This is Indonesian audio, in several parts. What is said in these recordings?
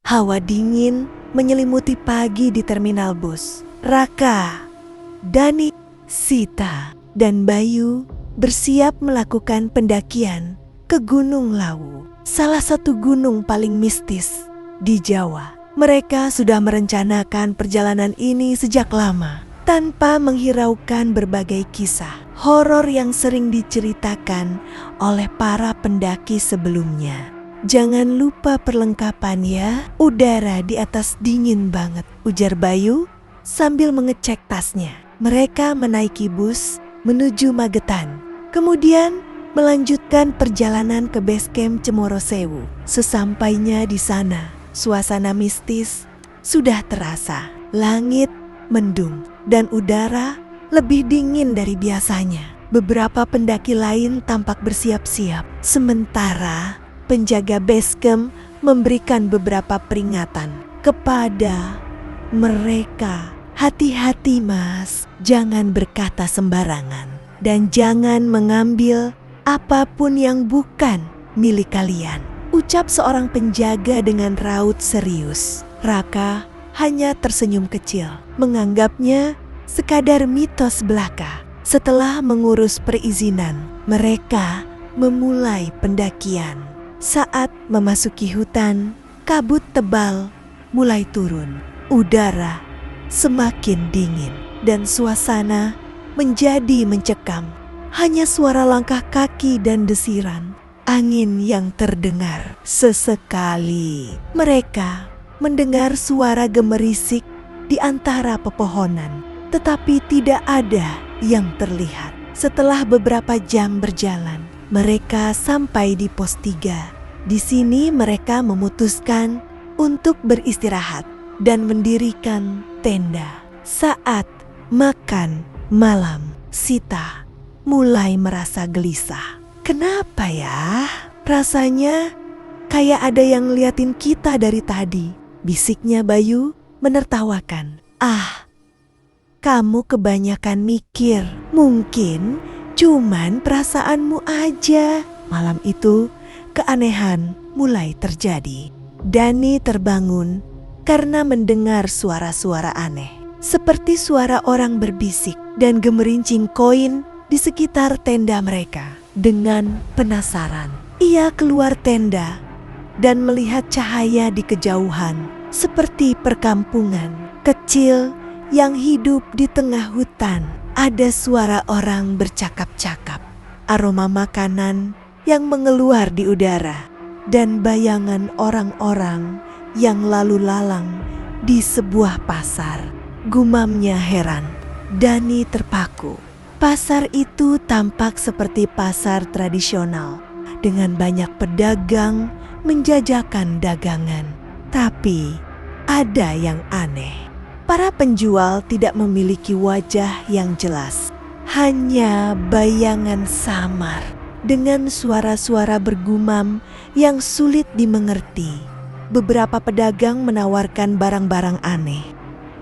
Hawa dingin menyelimuti pagi di terminal bus. Raka, Dani, Sita, dan Bayu bersiap melakukan pendakian ke Gunung Lawu, salah satu gunung paling mistis di Jawa. Mereka sudah merencanakan perjalanan ini sejak lama, tanpa menghiraukan berbagai kisah horor yang sering diceritakan oleh para pendaki sebelumnya. Jangan lupa perlengkapan ya, udara di atas dingin banget, ujar Bayu sambil mengecek tasnya. Mereka menaiki bus menuju Magetan, kemudian melanjutkan perjalanan ke base camp Cemoro Sewu. Sesampainya di sana, suasana mistis sudah terasa. Langit mendung dan udara lebih dingin dari biasanya. Beberapa pendaki lain tampak bersiap-siap, sementara penjaga base camp memberikan beberapa peringatan kepada mereka. Hati-hati mas, jangan berkata sembarangan dan jangan mengambil apapun yang bukan milik kalian, ucap seorang penjaga dengan raut serius. Raka hanya tersenyum kecil, menganggapnya sekadar mitos belaka. Setelah mengurus perizinan, mereka memulai pendakian. Saat memasuki hutan, kabut tebal mulai turun. Udara semakin dingin dan suasana menjadi mencekam. Hanya suara langkah kaki dan desiran angin yang terdengar. Sesekali mereka mendengar suara gemerisik di antara pepohonan, tetapi tidak ada yang terlihat. Setelah beberapa jam berjalan, mereka sampai di pos 3. Di sini mereka memutuskan untuk beristirahat dan mendirikan tenda. Saat makan malam, Sita mulai merasa gelisah. Kenapa ya? Rasanya kayak ada yang ngeliatin kita dari tadi, bisiknya Bayu menertawakan. Ah, kamu kebanyakan mikir. Mungkin cuman perasaanmu aja. Malam itu keanehan mulai terjadi. Dani terbangun karena mendengar suara-suara aneh, seperti suara orang berbisik dan gemerincing koin di sekitar tenda mereka. Dengan penasaran, ia keluar tenda dan melihat cahaya di kejauhan, seperti perkampungan kecil yang hidup di tengah hutan. Ada suara orang bercakap-cakap, aroma makanan yang mengeluar di udara, dan bayangan orang-orang yang lalu lalang di sebuah pasar. Gumamnya heran. Dani terpaku. Pasar itu tampak seperti pasar tradisional dengan banyak pedagang menjajakan dagangan. Tapi ada yang aneh. Para penjual tidak memiliki wajah yang jelas, hanya bayangan samar dengan suara-suara bergumam yang sulit dimengerti. Beberapa pedagang menawarkan barang-barang aneh,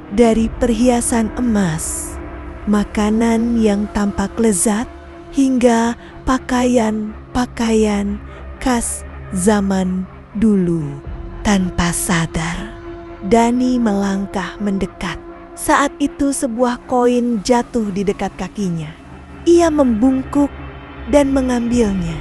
dari perhiasan emas, makanan yang tampak lezat, hingga pakaian-pakaian khas zaman dulu. Tanpa sadar, Dani melangkah mendekat. Saat itu sebuah koin jatuh di dekat kakinya. Ia membungkuk dan mengambilnya.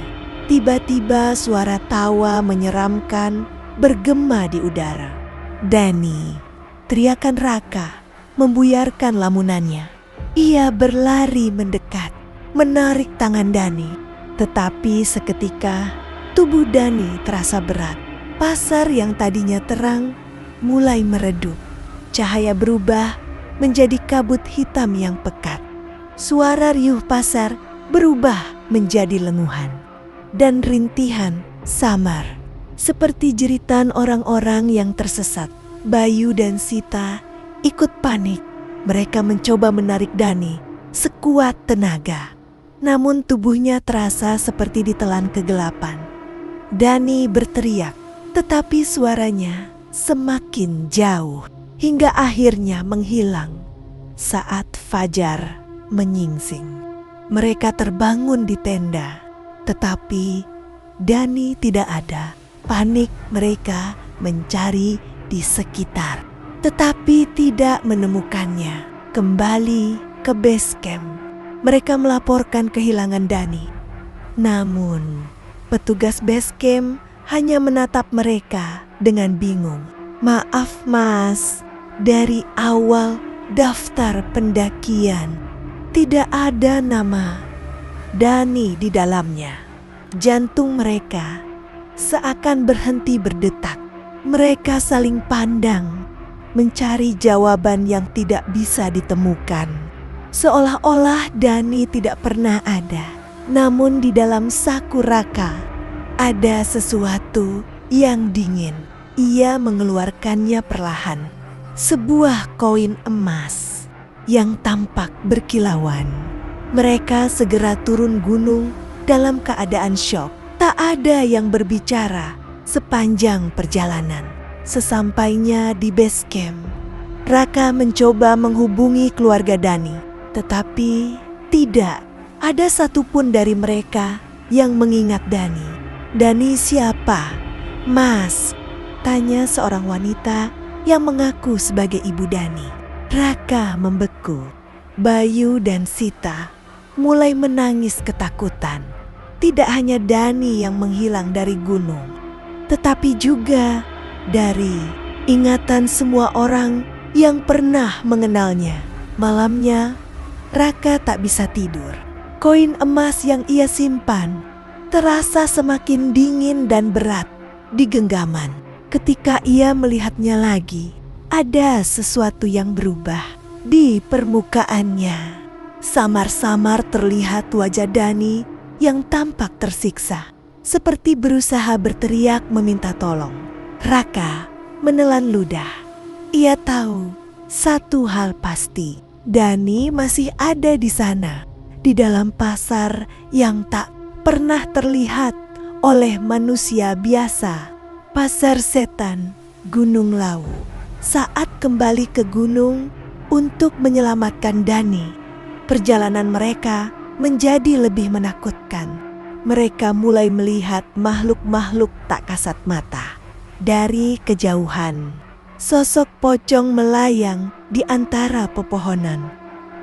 Tiba-tiba suara tawa menyeramkan bergema di udara. Dani, teriakan Raka membuyarkan lamunannya. Ia berlari mendekat, menarik tangan Dani. Tetapi seketika tubuh Dani terasa berat. Pasar yang tadinya terang mulai meredup. Cahaya berubah menjadi kabut hitam yang pekat. Suara riuh pasar berubah menjadi lenguhan dan rintihan samar, seperti jeritan orang-orang yang tersesat. Bayu dan Sita ikut panik. Mereka mencoba menarik Dani sekuat tenaga, namun tubuhnya terasa seperti ditelan kegelapan. Dani berteriak, tetapi suaranya semakin jauh hingga akhirnya menghilang saat fajar menyingsing. Mereka terbangun di tenda, tetapi Dani tidak ada. Panik mereka mencari di sekitar, tetapi tidak menemukannya. Kembali ke base camp, mereka melaporkan kehilangan Dani. Namun, petugas base camp hanya menatap mereka dengan bingung. "Maaf Mas, dari awal daftar pendakian tidak ada nama Dani di dalamnya." Jantung mereka seakan berhenti berdetak. Mereka saling pandang, mencari jawaban yang tidak bisa ditemukan. Seolah-olah Dani tidak pernah ada. Namun di dalam saku Raka ada sesuatu yang dingin. Ia mengeluarkannya perlahan. Sebuah koin emas yang tampak berkilauan. Mereka segera turun gunung dalam keadaan syok. Tak ada yang berbicara sepanjang perjalanan. Sesampainya di base camp, Raka mencoba menghubungi keluarga Dani, tetapi tidak ada satupun dari mereka yang mengingat Dani. "Dani siapa, Mas?" tanya seorang wanita yang mengaku sebagai ibu Dani. Raka membeku. Bayu dan Sita mulai menangis ketakutan. Tidak hanya Dani yang menghilang dari gunung, tetapi juga dari ingatan semua orang yang pernah mengenalnya. Malamnya, Raka tak bisa tidur. Koin emas yang ia simpan terasa semakin dingin dan berat di genggaman. Ketika ia melihatnya lagi, ada sesuatu yang berubah di permukaannya. Samar-samar terlihat wajah Dani yang tampak tersiksa, seperti berusaha berteriak meminta tolong. Raka menelan ludah. Ia tahu satu hal pasti, Dani masih ada di sana, di dalam pasar yang tak pernah terlihat oleh manusia biasa. Pasar Setan Gunung Lawu. Saat kembali ke gunung untuk menyelamatkan Dani, perjalanan mereka menjadi lebih menakutkan. Mereka mulai melihat makhluk-makhluk tak kasat mata. Dari kejauhan, sosok pocong melayang di antara pepohonan,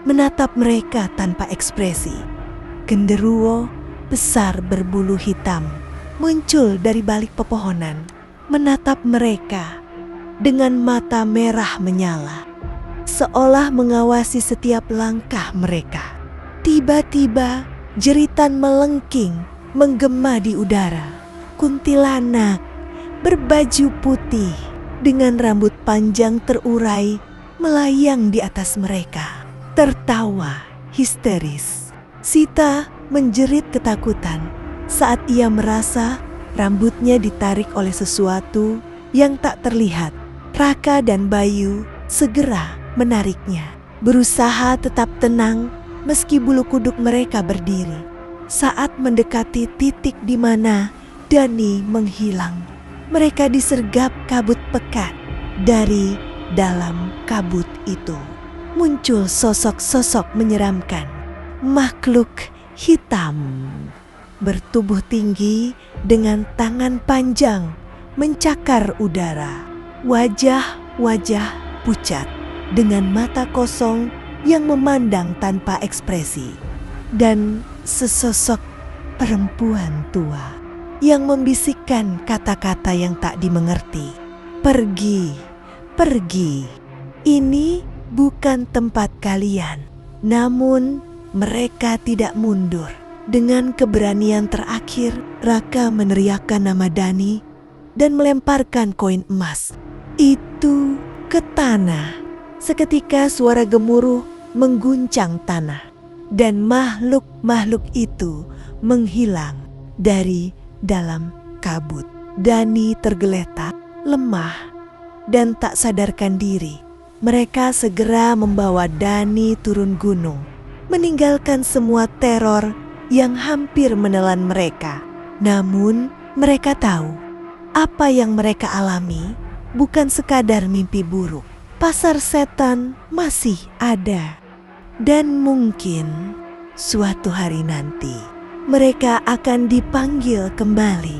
menatap mereka tanpa ekspresi. Genderuwo besar berbulu hitam muncul dari balik pepohonan, menatap mereka dengan mata merah menyala, seolah mengawasi setiap langkah mereka. Tiba-tiba jeritan melengking menggema di udara. Kuntilanak berbaju putih dengan rambut panjang terurai melayang di atas mereka, tertawa histeris. Sita menjerit ketakutan saat ia merasa rambutnya ditarik oleh sesuatu yang tak terlihat. Raka dan Bayu segera menariknya, berusaha tetap tenang meski bulu kuduk mereka berdiri. Saat mendekati titik di mana Dani menghilang, mereka disergap kabut pekat. Dari dalam kabut itu muncul sosok-sosok menyeramkan. Makhluk hitam bertubuh tinggi dengan tangan panjang mencakar udara. Wajah-wajah pucat dengan mata kosong yang memandang tanpa ekspresi, dan sesosok perempuan tua yang membisikkan kata-kata yang tak dimengerti. "Pergi, pergi. Ini bukan tempat kalian." Namun mereka tidak mundur. Dengan keberanian terakhir, Raka meneriakkan nama Dani dan melemparkan koin emas itu ke tanah. Seketika suara gemuruh mengguncang tanah, dan makhluk-makhluk itu menghilang dari dalam kabut. Dani tergeletak, lemah, dan tak sadarkan diri. Mereka segera membawa Dani turun gunung, meninggalkan semua teror yang hampir menelan mereka. Namun mereka tahu apa yang mereka alami bukan sekadar mimpi buruk. Pasar setan masih ada, dan mungkin suatu hari nanti mereka akan dipanggil kembali.